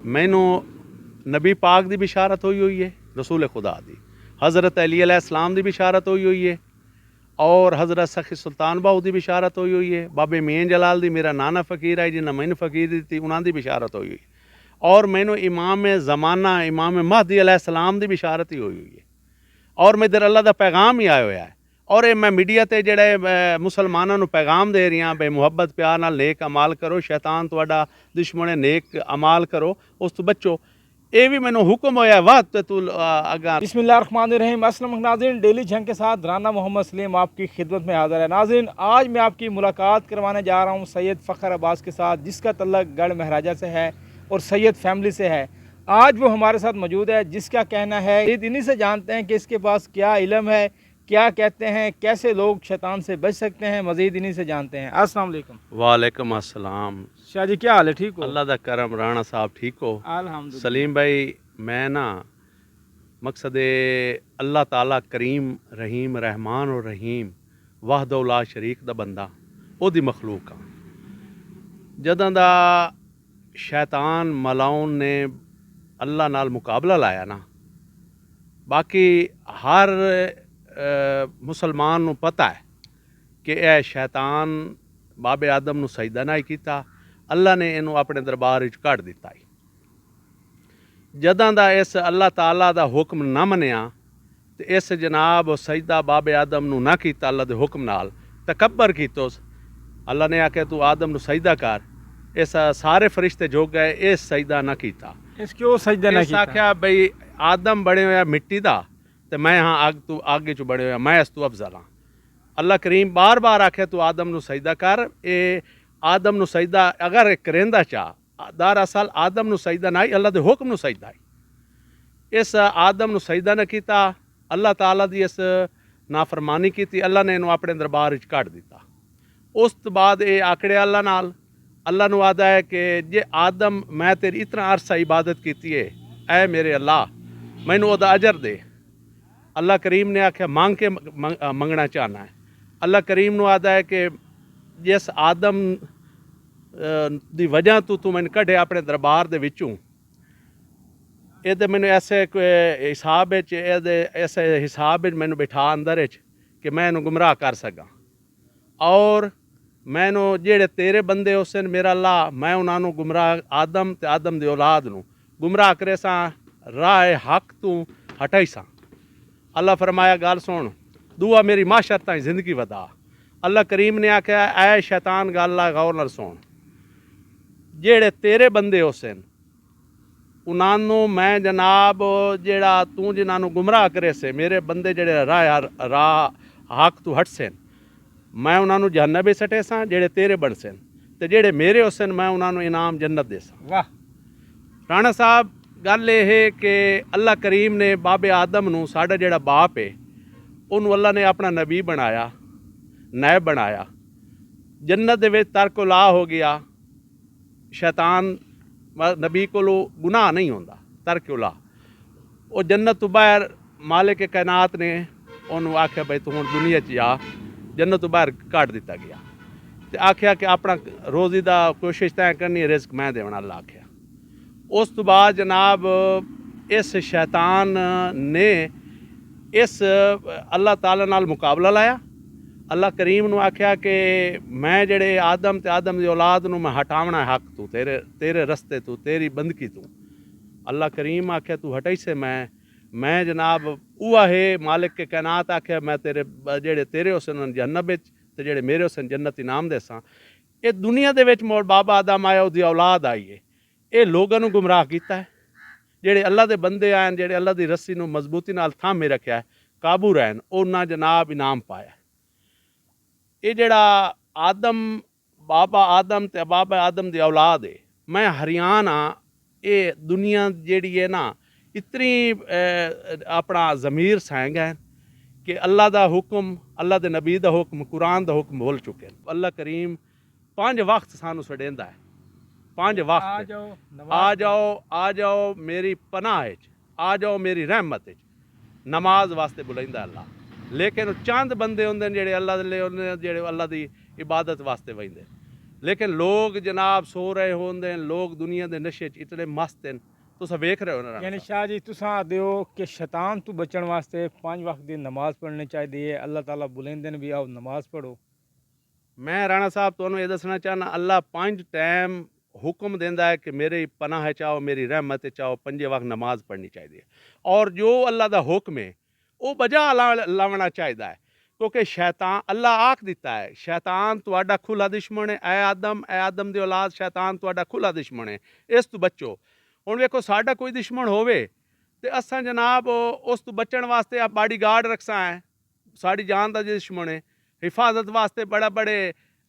मैनू नबी पाक की बिशारत हुई है, रसूल खुदा दी हज़रत अली अलैहिस्सलाम की बिशारत हुई है और हज़रत सखी सुल्तान बाहू की बिशारत हुई है। बाबे मीन जलाल दी मेरा नाना फ़कीर है जिन्हें मैंने फ़कीर दी उन्होंने बिशारत हुई और मैनू इमाम ज़माना इमाम महदी अलैहिस्सलाम की बिशारत ही हुई है और मैं इधर अल्लाह का पैगाम ही आया हुआ है और ये मैं मीडिया ते जेड़े मुसलमानों को पैगाम दे रही हाँ बे मुहब्बत प्यार नाल नेक अमाल करो, शैतान तुहाडा दुश्मन है, नेक अमाल करो, उस तो बचो। ये भी मैंने हुक्म होया वाह तो तू अगा। बिस्मिल्लाहिर्रहमानिर्रहीम। अस्सलाम नाज़रीन, डेली झंग के साथ राना मोहम्मद सलीम आपकी खिदमत में हाज़िर है। नाज़रीन, आज मैं आपकी मुलाकात करवाने जा रहा हूँ सैयद फ़खर अब्बास के साथ, जिसका तल्लक गढ़ महाराजा से है और सैयद फैमिली से है। आज वो हमारे साथ मौजूद है, जिसका कहना है इन्हीं से जानते हैं कि इसके पास क्या इल्म है, क्या कहते हैं, कैसे लोग शैतान से बच सकते हैं। मज़ीद इन्हीं से जानते हैं। अस्सलाम वालेकुम। वालेकुम अस्सलाम। शाह जी, क्या हाल है? ठीक हो? अल्लाह दा करम। राणा साहब ठीक हो? अल्हम्दुलिल्लाह। सलीम भाई, मैं ना मकसद अल्लाह ताला करीम रहीम रहमान और रहीम वाहदौला शरीक दा बंदा ओदी मखलूक हाँ। जदां दा शैतान मलाउन ने अल्लाह नाल मुकाबला लाया ना, बाकी हर मुसलमान नू पता है कि यह शैतान बाबे आदम नू सजदा नहीं किया, अल्लाह ने इनू अपने दरबार विच कढ़ दिता है। जदां दा इस अल्लाह ताला दा हुक्म ना मनिया तो इस जनाब सजदा बाबे आदम नू ना किया, अल्लाह दे हुक्म नाल तकबर कीतोस। अल्लाह ने आख्या तू आदम नू सजदा कर, इस सारे फरिश्ते जो गए इस सजदा ना किया। इस क्यों सजदा ना किया? आख्या बई आदम बने हुआ मिट्टी दा ते मैं हाँ अग तू आगे चू बने हुआ, मैं इस तू अफजल हाँ। अल्लाह करीम बार बार आखे तू आदम नू सजदा कर। ए आदम नू सजदा अगर करेंदा चाह, दरअसल आदम नू सजदा नहीं, अल्लाह दे हुक्म नू सजदा है। इस आदम नू सजदा न किया, अल्लाह ताला दी इस नाफरमानी की, अल्लाह ने इनू अपने दरबार विच कढ़ दिता। उस तो बाद ये आकड़े अल्लाह नाल, अल्लाह नू आदा है कि जे आदम मैं तेरी इतना अरसा इबादत की है, ऐ मेरे अल्लाह मैनू ओदा अजर दे। अल्लाह करीम ने आख्या मांग के मंगना चाहना है। अल्लाह करीम नू आदा है कि जिस आदम दी वजह तू मैंने कढ़े अपने दरबार दे विचों, ये मैंने ऐसे हिसाब ऐसे हिसाब मैंने बिठा अंदर कि मैं इनू गुमराह कर सका और मैनू जेड़े तेरे बंदे उस मेरा अल्लाह मैं उन्होंने गुमराह आदम ते आदम दी औलाद नू गुमराह करे सा, राह हक तू हटाई सा। अल्लाह फरमाया गल सुन, दुआ मेरी माशर ताई जिंदगी वधा। अल्लाह करीम ने आख्या ऐ शैतान गल ला गौर नाल सुन, जेड़े तेरे बंदे उस उन्होंने मैं जनाब जेड़ा तू जिन्होंने गुमराह करे से मेरे बंदे जेड़े राह हक तू हट से, मैं उन्होंने जहन्नम भी सटे सा जेड़े तेरे बन सन, ते जेड़े मेरे उस मैं उन्होंने इनाम जन्नत दे सा। वाह राणा साहब, गल यह है कि अल्लाह करीम ने बाबे आदम नू साडा जेड़ा बाप है उन्होंने अल्लाह ने अपना नबी बनाया, नैब बनाया। जन्नत दे विच तरकुला हो गया, शैतान नबी को गुनाह नहीं होंदा, तरकुला। वो जन्नत तो बाहर मालिक कैनात ने उन्होंने आख्या भाई तू हुण दुनिया च जा, जन्नत तो बाहर कढ़ दिता गया तो आख्या कि अपना रोज़ी दा कोशिश तैं करनी, रिस्क मैं देना। अल्लाह आख्या। उस तो बाद जनाब इस शैतान ने इस अल्लाह ताला नाल मुकाबला लाया। अल्लाह करीम नू आख्या कि मैं जेड़े आदम ते आदम दी औलाद नू मैं हटावना हक तू तेरे रस्ते तू तेरी बंदगी तू। अल्लाह करीम आख्या तू हटाई से मैं जनाब उहा है मालिक के कैनात आख्या मैं तेरे जेड़े तेरे हुसन जन्नत विच ते जेड़े मेरे हुसन जन्नत इनाम देसां। ये दुनिया दे विच मोड़ बाबा आदम आया, उसदी औलाद आई है, ये लोगों नू गुमराह कीता है। जेड़े अल्लाह दे बंदे आए, जेड़े अल्लाह दी रस्सी नू मजबूती नाल थामे रखिया है, काबू रहन, उन्हां जनाब इनाम पाया। ये जड़ा आदम बाबा आदम ते बाबा आदम दी औलाद है, मैं हरियाण हाँ। ये दुनिया जेड़ी है ना इतनी अपना ज़मीर सैंग है कि अल्लाह दा हुक्म, अल्लाह दे नबी दा हुक्म, कुरान दा हुक्म भुल चुके हैं। अल्लाह करीम 5 वक्त सानू छड़ेंदा है, 5 वक्त आ जाओ मेरी पनाह आ जाओ मेरी रहमत नमाज वास्ते बुलाइंदा अल्लाह। लेकिन चंद बंदे होंदे जेड़े अल्लाह दे जेड़े अल्लाह दी इबादत वास्ते वहिंदे। लेकिन लोग जनाब सो रहे होंदे, लोग दुनिया के नशे च इतने मस्त हैं, तुस वेख रहे हो ना राणा यानी साहब। शाह जी तुसां आखदे हो कि शैतान तो बचण वास्ते 5 वक्त की नमाज पढ़नी चाहिए, अल्लाह ताला बुलेंदे ने भी आओ नमाज पढ़ो। मैं राणा साहब तुहानू ये दसना चाहना, अल्लाह 5 टाइम हुक्म देंदा है कि मेरी पनाह चाहो, मेरी रहमत चाहो, 5 वक्त नमाज पढ़नी चाहिए। और जो अल्लाह का हुक्म है वो बजा लावना चाहिए है, क्योंकि शैतान अल्लाह आख दिता है शैतान तुहाडा खुला दुश्मन है। ए आदम दी औलाद, शैतान तुहाडा खुला दुश्मन है, इस तो बचो। हुण वेखो साडा कोई दुश्मन होवे ते असां जनाब उस तो बचण वास्ते आप बाडी गार्ड रखसा है, साड़ी जान का दुश्मन है, हिफाजत वास्ते बड़ा बड़े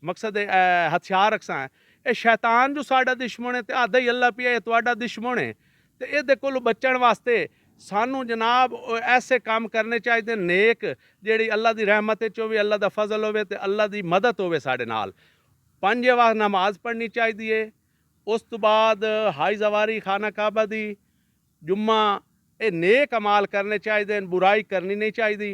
मकसद हथियार रखसा है। ये शैतान जो साडा दुश्मन है, तो आधा ही अल्लाह पिया तुहाडा दुश्मन है। तो ये कोलों बचण वास्ते सानू जनाब ऐसे काम करने चाहिए नेक, जेड़ी अल्लाह की रहमत होवे, अल्लाह का फजल होवे, ते अल्लाह की मदद होवे साडे नाल। 5 वक्त नमाज पढ़नी चाहिए। उस तो बाद हाई जवारी, खाना काबा दी, जुम्मा, ये नेक अमाल करने चाहिए, बुराई करनी नहीं चाहिए।